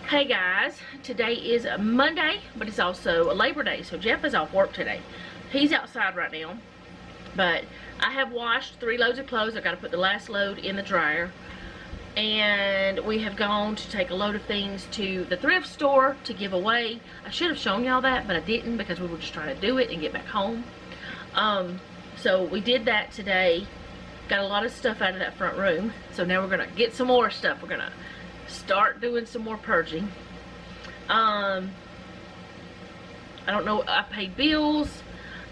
Hey guys, today is a Monday, but it's also a Labor Day, so Jeff is off work today. He's outside right now, but I have washed 3 loads of clothes. I got to put the last load in the dryer, and we have gone to take a load of things to the thrift store to give away. I should have shown y'all that, but I didn't because we were just trying to do it and get back home. So we did that today. Got a lot of stuff out of that front room, so now we're gonna get some more stuff. We're gonna start doing some more purging. I don't know, I paid bills,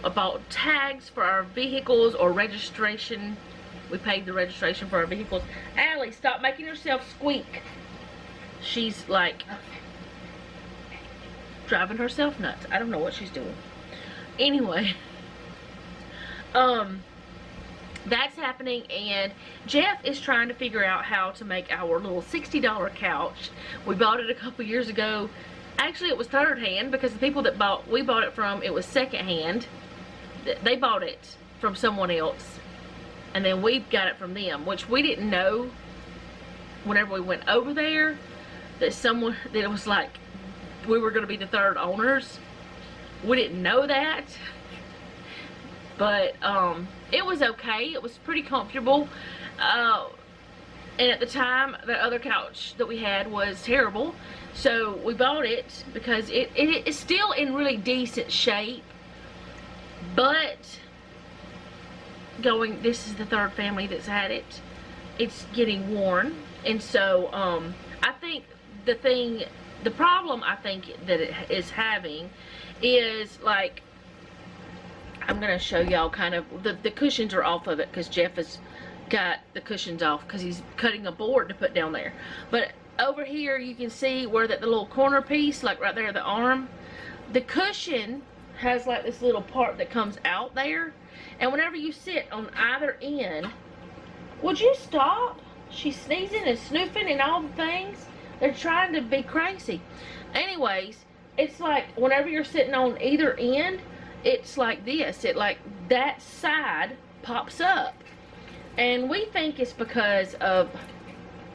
I bought tags for our vehicles or registration. We paid the registration for our vehicles. Allie, stop making yourself squeak. She's like driving herself nuts. I don't know what she's doing. Anyway, that's happening, and Jeff is trying to figure out how to make our little $60 couch. We bought it a couple years ago. Actually, it was third hand because the people that we bought it from, it was second hand. They bought it from someone else, and then we got it from them, which we didn't know whenever we went over there that it was like we were going to be the third owners. We didn't know that. But it was okay. It was pretty comfortable. And at the time, the other couch that we had was terrible. So we bought it because it is still in really decent shape. But this is the third family that's had it. It's getting worn. And so I think the problem I think that it is having is like, I'm going to show y'all kind of, the cushions are off of it because Jeff has got the cushions off because he's cutting a board to put down there. But over here you can see where the little corner piece, like right there, the arm, the cushion has like this little part that comes out there. And whenever you sit on either end, would you stop? She's sneezing and snooping and all the things. They're trying to be crazy. Anyways, it's like whenever you're sitting on either end, it's like this. That side pops up. And we think it's because of,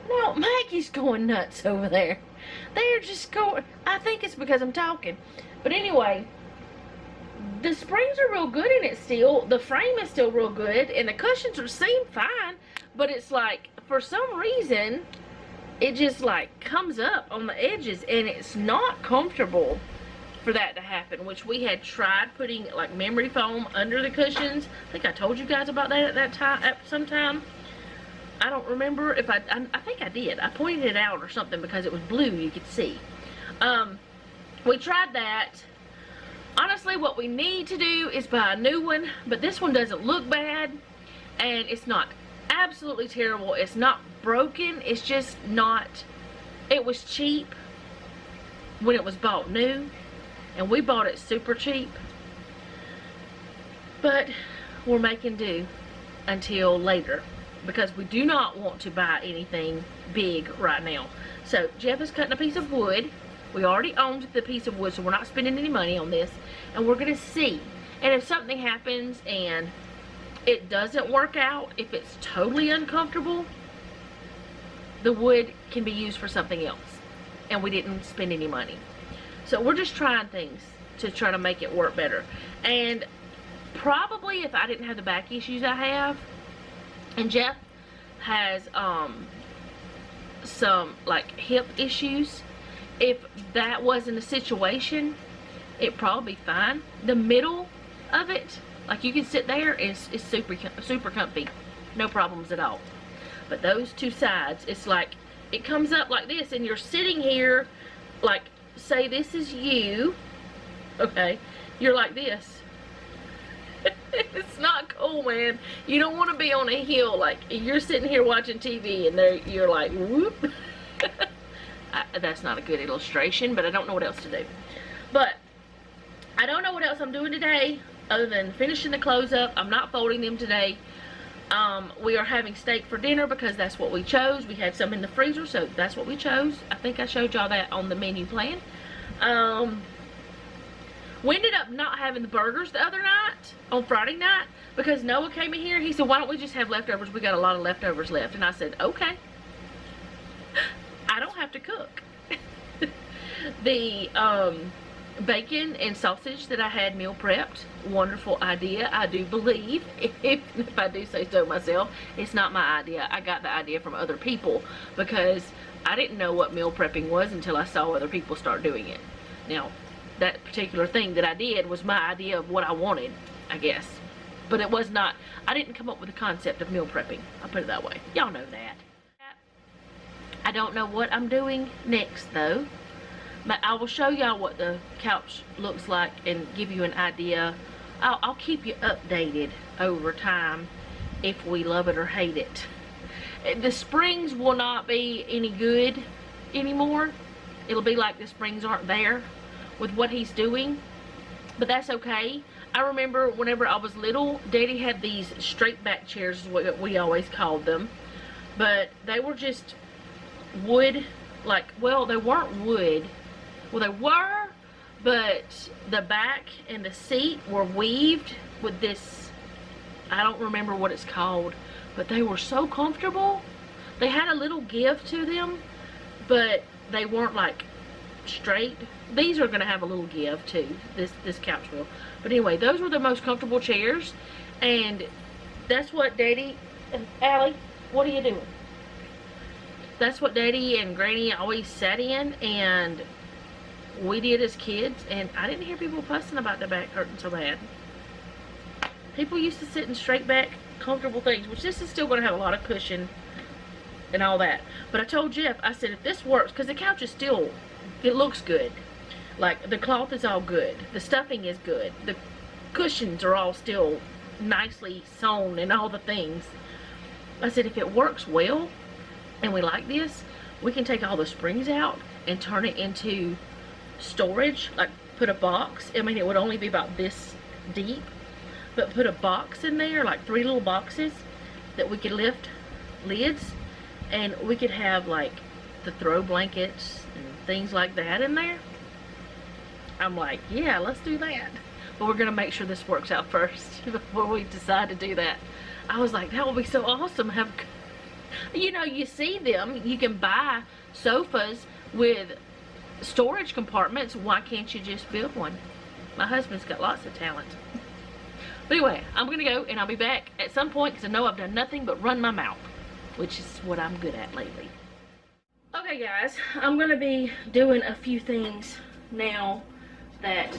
no, Maggie's going nuts over there. They're just going, I think it's because I'm talking. But anyway, the springs are real good in it still. The frame is still real good. And the cushions seem fine. But it's like, for some reason, it just like comes up on the edges. And it's not comfortable for that to happen, which we had tried putting like memory foam under the cushions. I think I told you guys about that at that time, at some time. I don't remember if I think I did. I pointed it out or something because it was blue, you could see. We tried that. Honestly, what we need to do is buy a new one, but this one doesn't look bad, and it's not absolutely terrible. It's not broken. It's just not, it was cheap when it was bought new. And we bought it super cheap. But we're making do until later. Because we do not want to buy anything big right now. So Jeff is cutting a piece of wood. We already owned the piece of wood, so we're not spending any money on this. And we're going to see. And if something happens and it doesn't work out, if it's totally uncomfortable, the wood can be used for something else. And we didn't spend any money. So we're just trying things to try to make it work better. And probably if I didn't have the back issues I have, and Jeff has some like hip issues, if that wasn't a situation, it'd probably be fine. The middle of it, like you can sit there, is super comfy. No problems at all. But those two sides, it's like, it comes up like this and you're sitting here like, say this is you, okay, you're like this. It's not cool, man. You don't want to be on a hill, like you're sitting here watching TV and you're like, whoop. That's not a good illustration, but I don't know what else to do. But I don't know what else I'm doing today other than finishing the clothes up. I'm not folding them today. We are having steak for dinner because that's what we chose. We had some in the freezer, so that's what we chose. I think I showed y'all that on the menu plan. We ended up not having the burgers the other night, on Friday night, because Noah came in here. He said, why don't we just have leftovers? We got a lot of leftovers left. And I said, okay. I don't have to cook. The bacon and sausage that I had meal prepped, wonderful idea. I do believe, if I do say so myself, it's not my idea. I got the idea from other people because I didn't know what meal prepping was until I saw other people start doing it. Now, that particular thing that I did was my idea of what I wanted, I guess. But it was not, I didn't come up with the concept of meal prepping. I'll put it that way. Y'all know that. I don't know what I'm doing next though. But I will show y'all what the couch looks like and give you an idea. I'll keep you updated over time if we love it or hate it. The springs will not be any good anymore. It'll be like the springs aren't there with what he's doing. But that's okay. I remember whenever I was little, Daddy had these straight back chairs, is what we always called them. But they were just wood, like, well, they weren't wood. Well, they were, but the back and the seat were weaved with this, I don't remember what it's called, but they were so comfortable. They had a little give to them, but they weren't like straight. These are going to have a little give too, this couch will. But anyway, those were the most comfortable chairs, and that's what Daddy and Allie, what are you doing? That's what Daddy and Granny always sat in, and we did as kids, and I didn't hear people fussing about the back hurting so bad. People used to sit in straight back, comfortable things, which this is still going to have a lot of cushion and all that. But I told Jeff, I said, if this works, because the couch is still, it looks good. Like, the cloth is all good. The stuffing is good. The cushions are all still nicely sewn and all the things. I said, if it works well, and we like this, we can take all the springs out and turn it into storage, like put a box. I mean, it would only be about this deep, but put a box in there, like 3 little boxes that we could lift lids, and we could have like the throw blankets and things like that in there. I'm like, yeah, let's do that. But we're gonna make sure this works out first before we decide to do that. I was like, that would be so awesome. Have, you know, you see them, you can buy sofas with storage compartments. Why can't you just build one? My husband's got lots of talent. But anyway, I'm gonna go, and I'll be back at some point because I know I've done nothing but run my mouth, which is what I'm good at lately. Okay guys, I'm gonna be doing a few things now that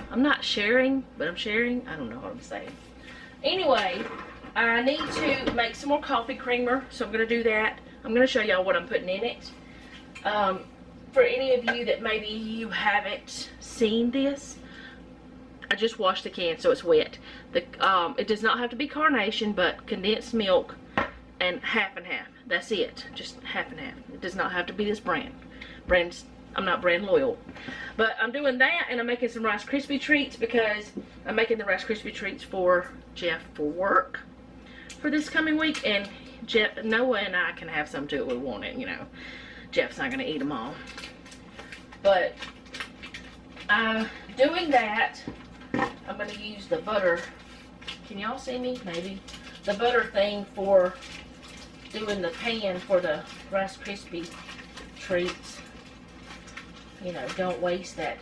I'm not sharing, but I'm sharing. I don't know what I'm saying. Anyway, I need to make some more coffee creamer, so I'm gonna do that. I'm going to show y'all what I'm putting in it. For any of you that maybe you haven't seen this, I just washed the can so it's wet. It does not have to be carnation, but condensed milk and half and half. That's it. Just half and half. It does not have to be this brand. I'm not brand loyal. But I'm doing that, and I'm making some Rice Krispie treats because I'm making the Rice Krispie treats for Jeff for work for this coming week, and Noah and I can have some too if we want it, you know. Jeff's not gonna eat them all. But doing that, I'm gonna use the butter. Can y'all see me? Maybe. The butter thing for doing the pan for the Rice Krispie treats. You know, don't waste that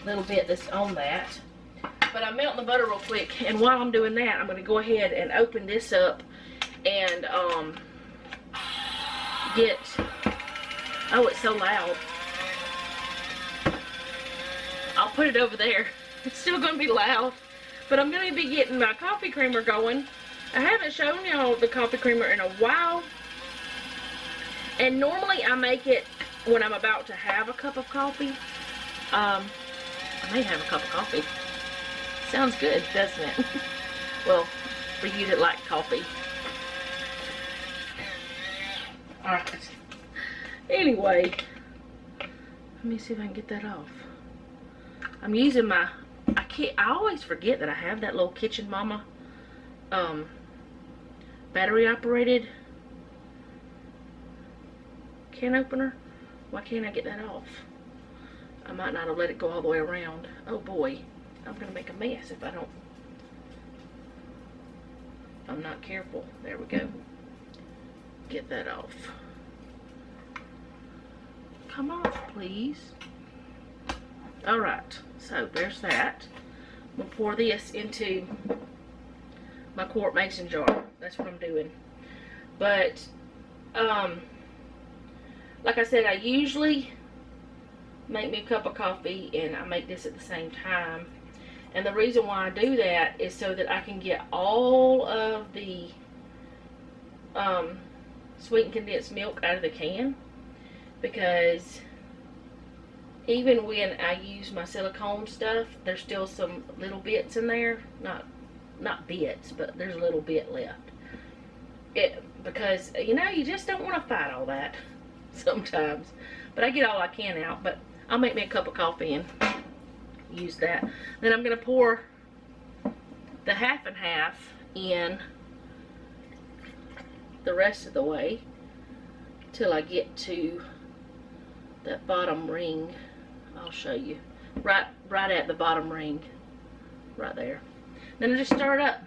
little bit that's on that. But I'm melting the butter real quick, and while I'm doing that, I'm gonna go ahead and open this up and get, oh, it's so loud. I'll put it over there. It's still gonna be loud, but I'm gonna be getting my coffee creamer going. I haven't shown y'all the coffee creamer in a while, and normally I make it when I'm about to have a cup of coffee. I may have a cup of coffee. Sounds good, doesn't it? Well, for you that like coffee. Alright. Anyway, let me see if I can get that off. I'm using my, I always forget that I have that little Kitchen Mama battery operated can opener. Why can't I get that off? I might not have let it go all the way around. Oh boy, I'm gonna make a mess if I'm not careful. There we go. Get that off. come off, please. Alright, so there's that. I'm going to pour this into my quart mason jar. That's what I'm doing. But, like I said, I usually make me a cup of coffee and I make this at the same time. And the reason why I do that is so that I can get all of the sweetened condensed milk out of the can. Because even when I use my silicone stuff, there's still some little bits in there. Not bits, but there's a little bit left. Because, you know, you just don't want to fight all that sometimes. But I get all I can out. But I'll make me a cup of coffee and use that. Then I'm going to pour the half and half in the rest of the way till I get to that bottom ring. I'll show you. Right at the bottom ring. Right there. Then I just stir it up.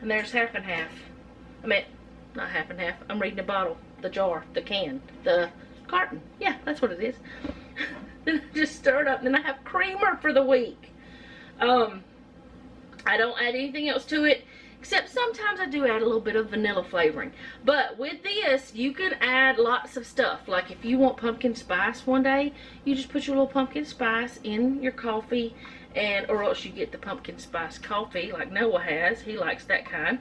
And there's half and half. I mean, not half and half. I'm reading the bottle, the jar, the can, the carton. Yeah, that's what it is. Then I just stir it up. Then I have creamer for the week. I don't add anything else to it. Except sometimes I do add a little bit of vanilla flavoring. But with this, you can add lots of stuff. Like if you want pumpkin spice one day, you just put your little pumpkin spice in your coffee. Or else you get the pumpkin spice coffee like Noah has. He likes that kind.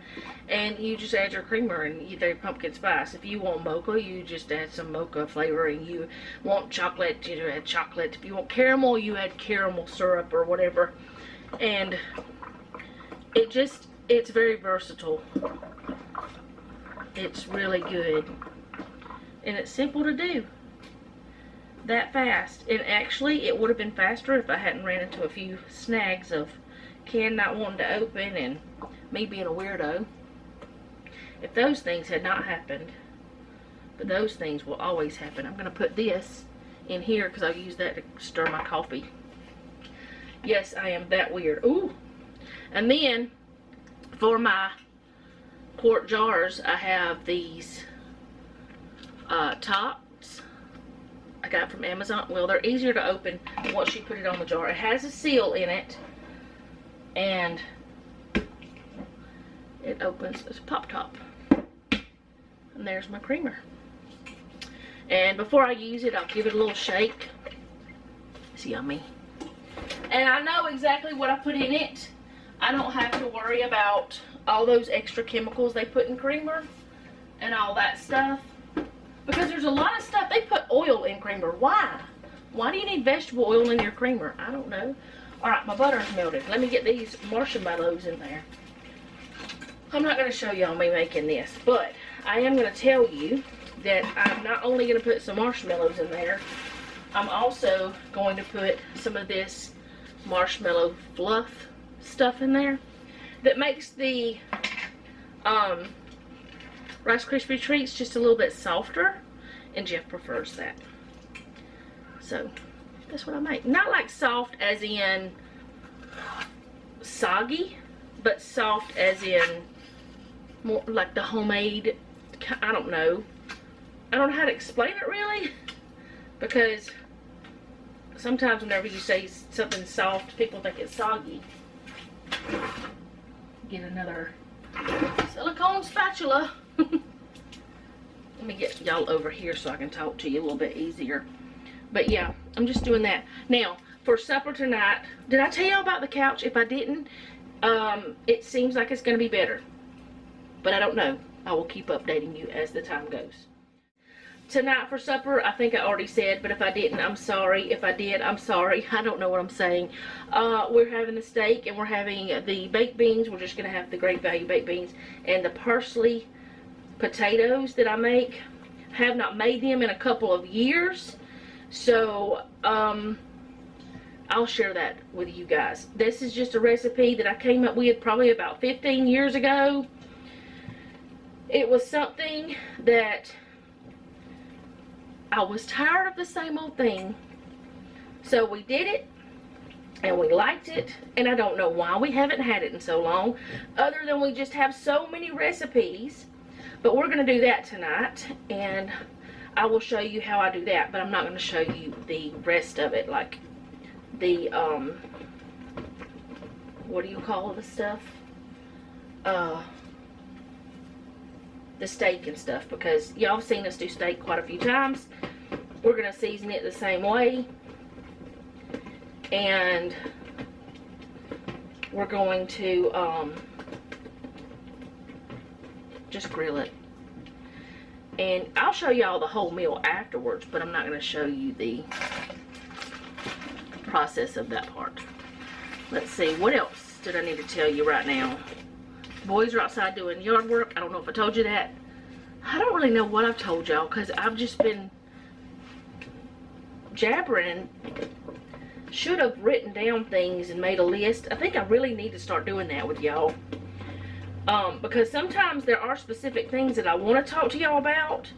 And you just add your creamer and your pumpkin spice. If you want mocha, you just add some mocha flavoring. You want chocolate, you add chocolate. If you want caramel, you add caramel syrup or whatever. And it's very versatile. It's really good. And it's simple to do. That fast. And actually, it would have been faster if I hadn't ran into a few snags of can not wanting to open and me being a weirdo. If those things had not happened, but those things will always happen. I'm going to put this in here because I'll use that to stir my coffee. Yes, I am that weird. Ooh. And then, for my quart jars, I have these tops I got from Amazon. Well, they're easier to open once you put it on the jar. It has a seal in it, and it opens as a pop top. And there's my creamer. And before I use it, I'll give it a little shake. It's yummy. And I know exactly what I put in it. I don't have to worry about all those extra chemicals they put in creamer and all that stuff. Because there's a lot of stuff. They put oil in creamer. Why? Why do you need vegetable oil in your creamer? I don't know. Alright, my butter is melted. Let me get these marshmallows in there. I'm not going to show y'all me making this. But I am going to tell you that I'm not only going to put some marshmallows in there. I'm also going to put some of this marshmallow fluff stuff in there that makes the Rice Krispie treats just a little bit softer, and Jeff prefers that. So that's what I make. Not like soft as in soggy, but soft as in more like the homemade. I don't know how to explain it really, because sometimes whenever you say something soft, people think it's soggy. Get another silicone spatula. Let me get y'all over here so I can talk to you a little bit easier. But yeah, I'm just doing that. Now, for supper tonight, did I tell y'all about the couch? If I didn't, it seems like it's going to be better. But I don't know. I will keep updating you as the time goes. Tonight for supper, I think I already said, but if I didn't, I'm sorry. If I did, I'm sorry. I don't know what I'm saying. We're having the steak, and we're having the baked beans. We're just going to have the Great Value baked beans and the parsley potatoes that I make. I have not made them in a couple of years, so I'll share that with you guys. This is just a recipe that I came up with probably about 15 years ago. It was something that I was tired of the same old thing, so we did it and we liked it, and I don't know why we haven't had it in so long, other than we just have so many recipes. But we're going to do that tonight, and I will show you how I do that, but I'm not going to show you the rest of it, like the, what do you call the stuff? The steak and stuff, because y'all have seen us do steak quite a few times. We're going to season it the same way, and we're going to just grill it. And I'll show y'all the whole meal afterwards, but I'm not going to show you the process of that part. Let's see, what else did I need to tell you right now? Boys are outside doing yard work. I don't know if I told you that. I don't really know what I've told y'all, because I've just been jabbering. Should have written down things and made a list. I think I really need to start doing that with y'all. Because sometimes there are specific things that I want to talk to y'all about.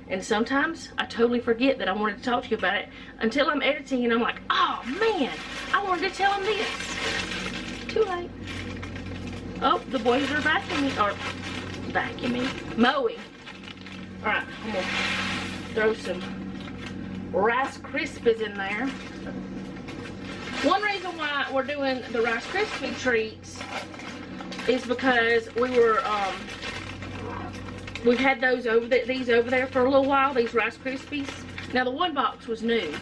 And sometimes I totally forget that I wanted to talk to you about it until I'm editing and I'm like, oh man, I wanted to tell them this. Too late. Oh, the boys are mowing. Alright, I'm going to throw some Rice Krispies in there. One reason why we're doing the Rice Krispie treats is because we were, we've had these over there for a little while, these Rice Krispies. Now the one box was new,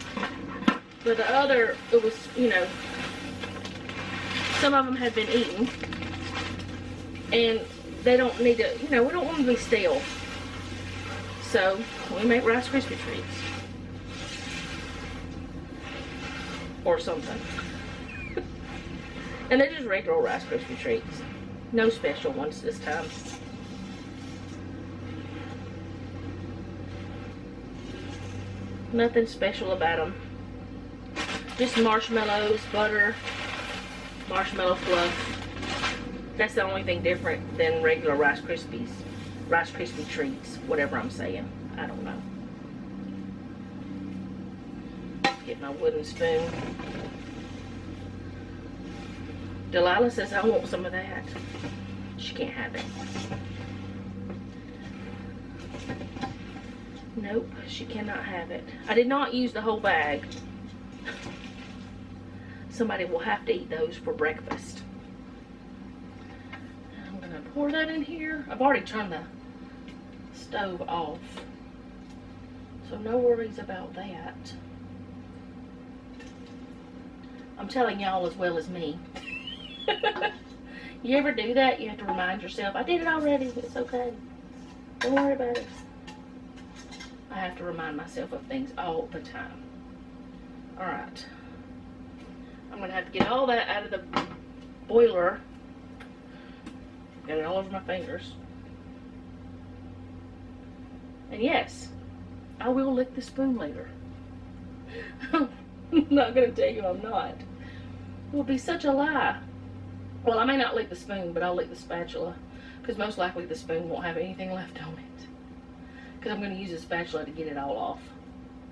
but the other, it was, you know, some of them had been eaten, and they don't need to, you know, we don't want them to be stale. So we make Rice Krispie treats. Or something. And they're just regular Rice Krispie treats. No special ones this time. Nothing special about them. Just marshmallows, butter, marshmallow fluff. That's the only thing different than regular Rice Krispies. Rice Krispie treats, whatever I'm saying. I don't know. Get my wooden spoon. Delilah says I want some of that. She can't have it. Nope, she cannot have it. I did not use the whole bag. Somebody will have to eat those for breakfast. I'm gonna pour that in here. I've already turned the stove off, so no worries about that. I'm telling y'all as well as me. You ever do that? You have to remind yourself, I did it already, it's okay. Don't worry about it. I have to remind myself of things all the time. Alright. I'm going to have to get all that out of the boiler. Got it all over my fingers. And yes, I will lick the spoon later. I'm not going to tell you I'm not. It will be such a lie. Well, I may not lick the spoon, but I'll lick the spatula. Because most likely the spoon won't have anything left on it. Because I'm going to use a spatula to get it all off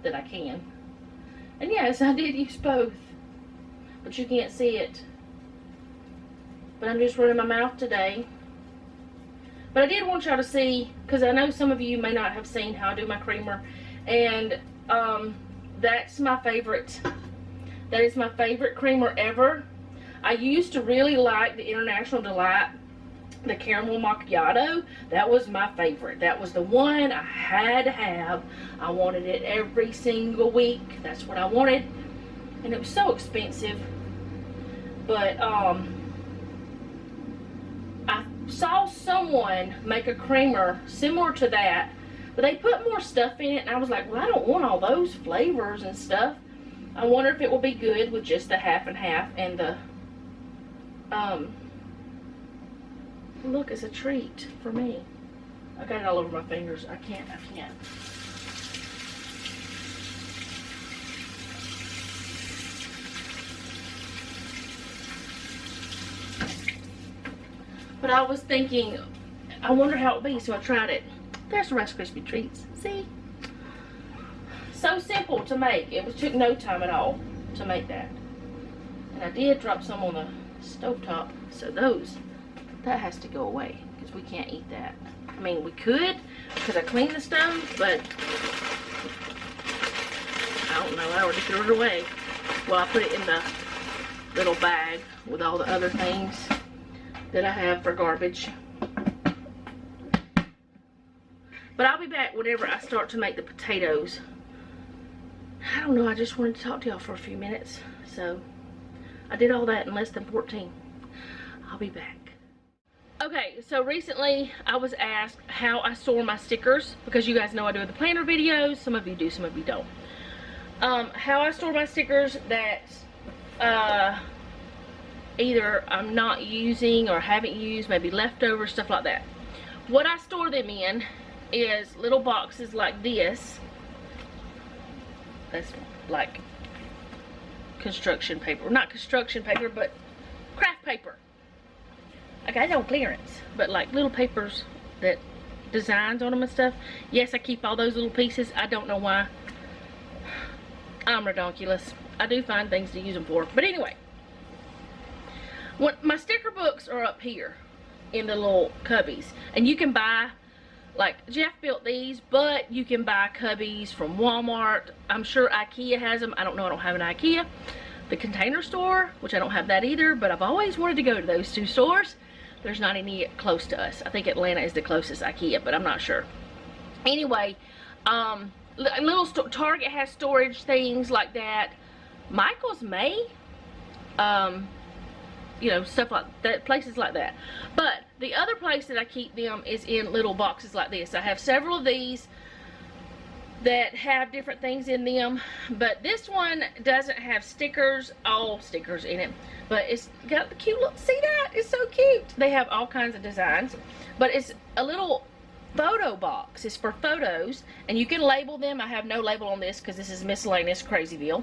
that I can. And yes, I did use both. But you can't see it. But I'm just running my mouth today. But I did want y'all to see, because I know some of you may not have seen how I do my creamer. And that's my favorite. That is my favorite creamer ever. I used to really like the International Delight, the caramel macchiato. That was my favorite. That was the one I had to have. I wanted it every single week. That's what I wanted. And it was so expensive. But I saw someone make a creamer similar to that, but they put more stuff in it, and I was like, well, I don't want all those flavors and stuff. I wonder if it will be good with just the half and half and the look, it's a treat for me. I got it all over my fingers. I can't. But I was thinking, I wonder how it would be, so I tried it. There's the Rice Krispie treats. See? So simple to make. It took no time at all to make that. And I did drop some on the stovetop, so that has to go away because we can't eat that. I mean, we could, because I cleaned the stove, but I don't know, I already threw it away. Well, I put it in the little bag with all the other things that I have for garbage. But I'll be back whenever I start to make the potatoes. I don't know, I just wanted to talk to y'all for a few minutes. So, I did all that in less than 14. I'll be back. Okay, so recently I was asked how I store my stickers, because you guys know I do the planner videos. Some of you do, some of you don't. How I store my stickers that either I'm not using or haven't used, maybe leftovers, stuff like that. What I store them in is little boxes like this. That's like construction paper. Not construction paper, but craft paper. I got it on clearance, but like little papers that designs on them and stuff. Yes, I keep all those little pieces. I don't know why. I'm ridiculous. I do find things to use them for. But anyway, when my sticker books are up here in the little cubbies, and you can buy, like Jeff built these, but you can buy cubbies from Walmart. I'm sure IKEA has them. I don't know, I don't have an IKEA. The Container Store, which I don't have that either, but I've always wanted to go to those two stores. There's not any close to us. I think Atlanta is the closest IKEA, but I'm not sure. Anyway, Target has storage things like that. Michael's may, you know, stuff like that, places like that. But the other place that I keep them is in little boxes like this. I have several of these that have different things in them, but this one doesn't have stickers, all stickers in it, but it's got the cute look. See that? It's so cute. They have all kinds of designs, but it's a little photo box. It's for photos, and you can label them. I have no label on this because this is miscellaneous Crazyville.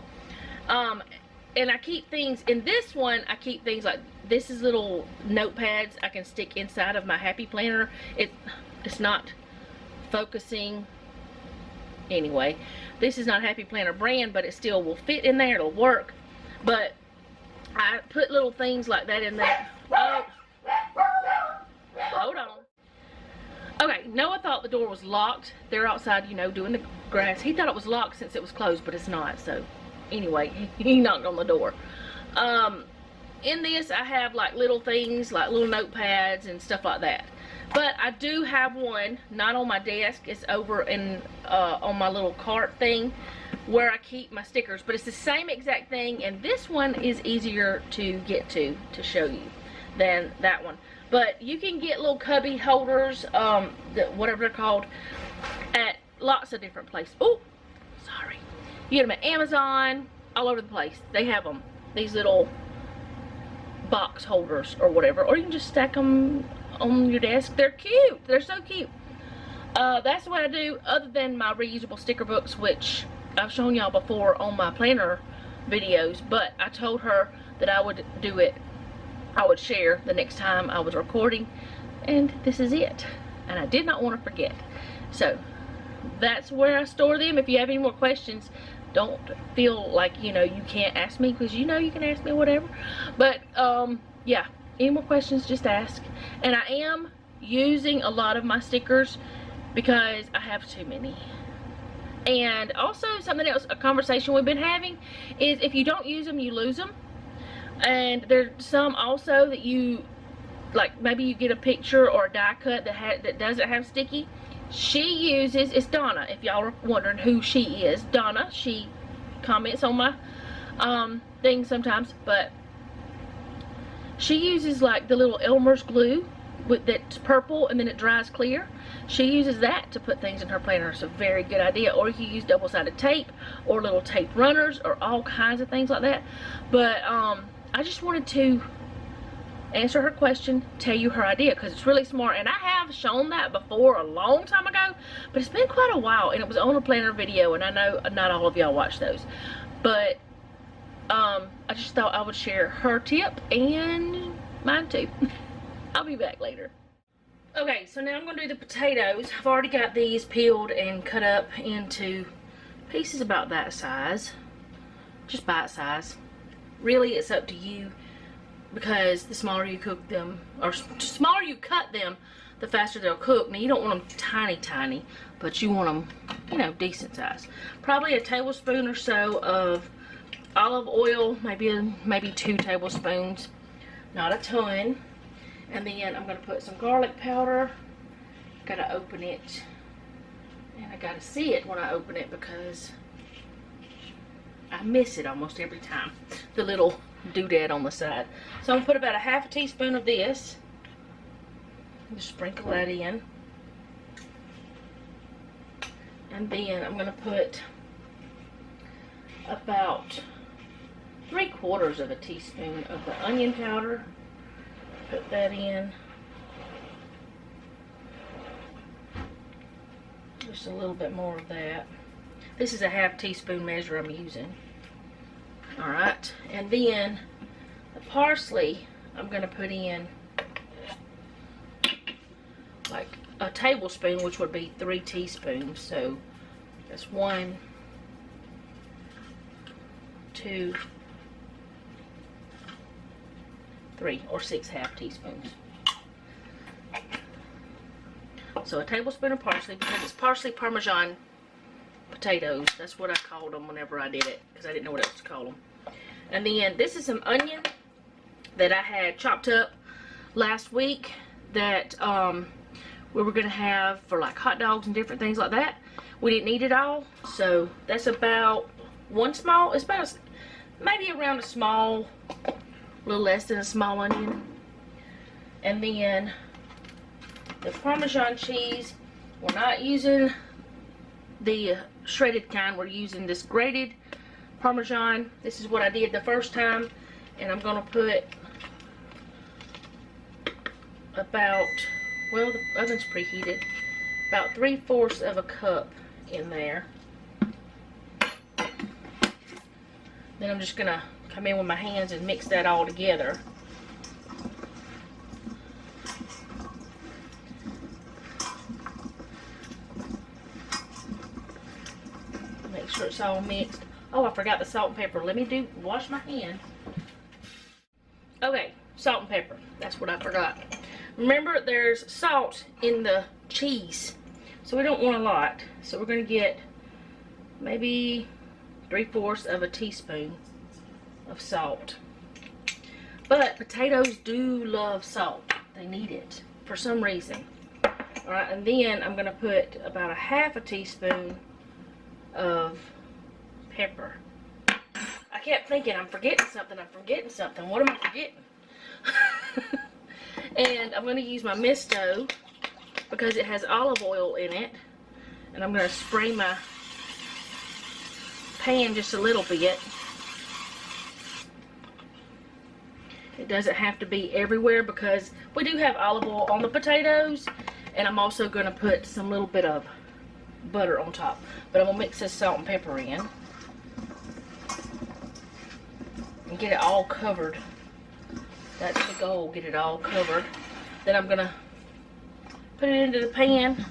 And I keep things in this one. I keep things like this is little notepads I can stick inside of my Happy Planner. It's not focusing. Anyway, this is not Happy Planner brand, but it still will fit in there. It'll work. But I put little things like that in there. Oh, hold on. Okay, Noah thought the door was locked. They're outside, you know, doing the grass. He thought it was locked since it was closed, but it's not. So anyway, he knocked on the door. In this, I have like little things, like little notepads and stuff like that. But I do have one, not on my desk. It's over in on my little cart thing where I keep my stickers. But it's the same exact thing, and this one is easier to get to show you than that one. But you can get little cubby holders, whatever they're called, at lots of different places. Oh, sorry. You get them at Amazon, all over the place. They have them, these little box holders or whatever. Or you can just stack them on your desk. They're cute. They're so cute. That's what I do other than my reusable sticker books, which I've shown y'all before on my planner videos. But I told her that I would do it. I would share the next time I was recording, and this is it. And I did not want to forget. So that's where I store them. If you have any more questions, don't feel like, you know, you can't ask me, because you know you can ask me whatever. But yeah, any more questions, just ask. And I am using a lot of my stickers because I have too many. And also something else, a conversation we've been having, is if you don't use them, you lose them. And there's some also that you, like maybe you get a picture or a die cut that doesn't have sticky. She uses, it's Donna, if y'all are wondering who she is. Donna, she comments on my thing sometimes, but she uses like the little Elmer's glue that's purple and then it dries clear. She uses that to put things in her planner. It's a very good idea. Or you can use double-sided tape or little tape runners or all kinds of things like that. But I just wanted to answer her question, tell you her idea, because it's really smart. And I have shown that before a long time ago, but it's been quite a while, and it was on a planner video, and I know not all of y'all watch those. But I just thought I would share her tip and mine too. I'll be back later. Okay, so now I'm going to do the potatoes. I've already got these peeled and cut up into pieces about that size. Just bite size. Really, it's up to you because the smaller you cook them, or smaller you cut them, the faster they'll cook. Now you don't want them tiny, tiny, but you want them, you know, decent size. Probably a tablespoon or so of olive oil, maybe 2 tablespoons, not a ton. And then I'm gonna put some garlic powder. Gotta open it, and I gotta see it when I open it because I miss it almost every time. The little doodad on the side. So I'm gonna put about a half a teaspoon of this. Just sprinkle that in. And then I'm gonna put about 3/4 of a teaspoon of the onion powder. Put that in. Just a little bit more of that. This is a half teaspoon measure I'm using. Alright, and then the parsley I'm going to put in like a tablespoon, which would be 3 teaspoons. So that's 1, 2, 3, or 6 half teaspoons. So a tablespoon of parsley, because it's parsley Parmesan potatoes. That's what I called them whenever I did it, because I didn't know what else to call them. And then this is some onion that I had chopped up last week that we were going to have for like hot dogs and different things like that. We didn't need it all, so that's about one small, it's about maybe around a small, a little less than a small onion. And then the Parmesan cheese, we're not using the shredded kind, we're using this grated Parmesan. This is what I did the first time, and I'm going to put about, well, the oven's preheated, about 3/4 of a cup in there. Then I'm just going to come in with my hands and mix that all together. Make sure it's all mixed. Oh, I forgot the salt and pepper. Let me wash my hand. Okay, salt and pepper. That's what I forgot. Remember, there's salt in the cheese, so we don't want a lot. So we're going to get maybe 3/4 of a teaspoon of salt. But potatoes do love salt. They need it for some reason. Alright, and then I'm going to put about a half a teaspoon of pepper. I kept thinking, I'm forgetting something, What am I forgetting? And I'm going to use my misto because it has olive oil in it. And I'm going to spray my pan just a little bit. It doesn't have to be everywhere because we do have olive oil on the potatoes. And I'm also going to put some little bit of butter on top. But I'm going to mix this salt and pepper in. And get it all covered. That's the goal, get it all covered. Then I'm going to put it into the pan.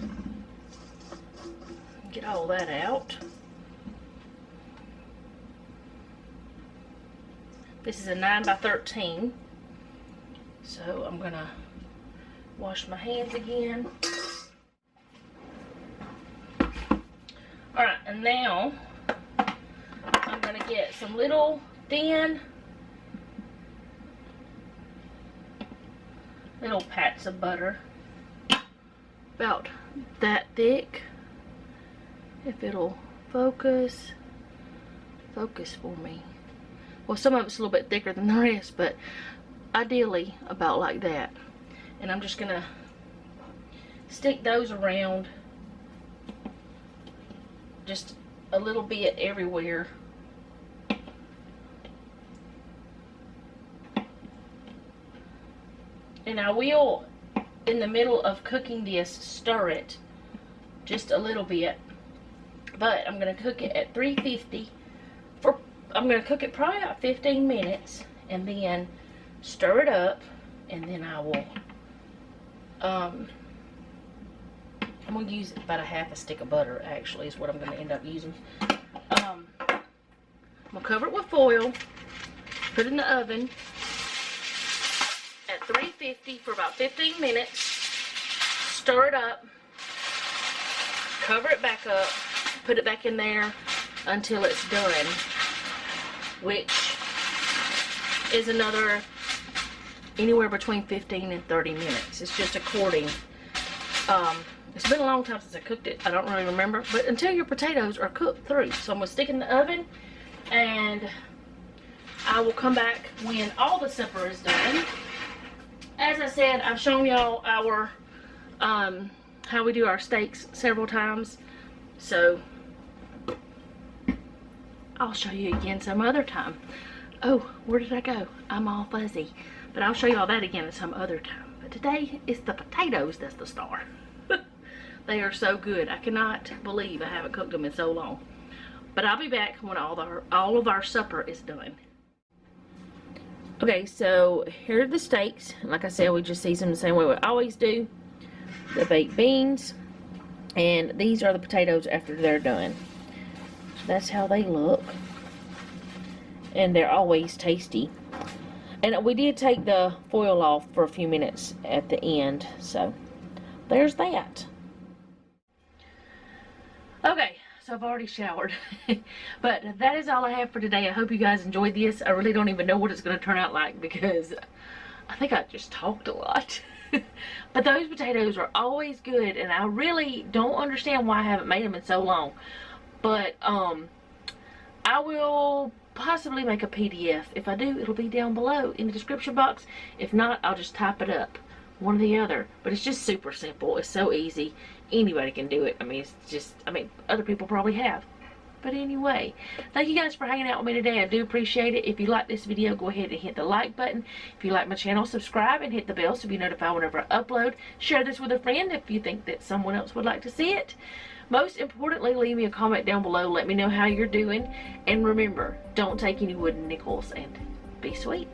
Get all that out. This is a 9 by 13. So I'm going to wash my hands again. Alright, and now I'm going to get some little thin little pats of butter, about that thick. If it'll focus for me. Well, some of it's a little bit thicker than the rest, but ideally about like that. And I'm just gonna stick those around just a little bit everywhere. And I will, in the middle of cooking this, stir it just a little bit. But I'm going to cook it at 350 I'm going to cook it probably about 15 minutes and then stir it up, and then I will I'm going to use about a half a stick of butter, actually, is what I'm going to end up using. I'm going to cover it with foil, put it in the oven 350 for about 15 minutes. Stir it up. Cover it back up. Put it back in there until it's done, which is another anywhere between 15 and 30 minutes. It's just according. It's been a long time since I cooked it. I don't really remember. But until your potatoes are cooked through. So I'm going to stick it in the oven. And I will come back when all the supper is done. As I said, I've shown y'all our, how we do our steaks several times. So I'll show you again some other time. Oh, where did I go? I'm all fuzzy. But I'll show you all that again some other time. But today, it's the potatoes that's the star. They are so good. I cannot believe I haven't cooked them in so long. But I'll be back when all of our supper is done. Okay, so here are the steaks. Like I said, we just season them the same way we always do. The baked beans. And these are the potatoes after they're done. So that's how they look. And they're always tasty. And we did take the foil off for a few minutes at the end. So there's that. Okay, so I've already showered. But that is all I have for today. I hope you guys enjoyed this. I really don't even know what it's going to turn out like because I think I just talked a lot. But those potatoes are always good, and I really don't understand why I haven't made them in so long. But I will possibly make a PDF. If I do, it'll be down below in the description box. If not, I'll just type it up. One or the other. But it's just super simple. It's so easy. Anybody can do it. I mean, it's just, other people probably have. But anyway, thank you guys for hanging out with me today. I do appreciate it. If you like this video, go ahead and hit the like button. If you like my channel, subscribe and hit the bell so you'll be notified whenever I upload. Share this with a friend if you think that someone else would like to see it. Most importantly, leave me a comment down below. Let me know how you're doing. And remember, don't take any wooden nickels, and be sweet.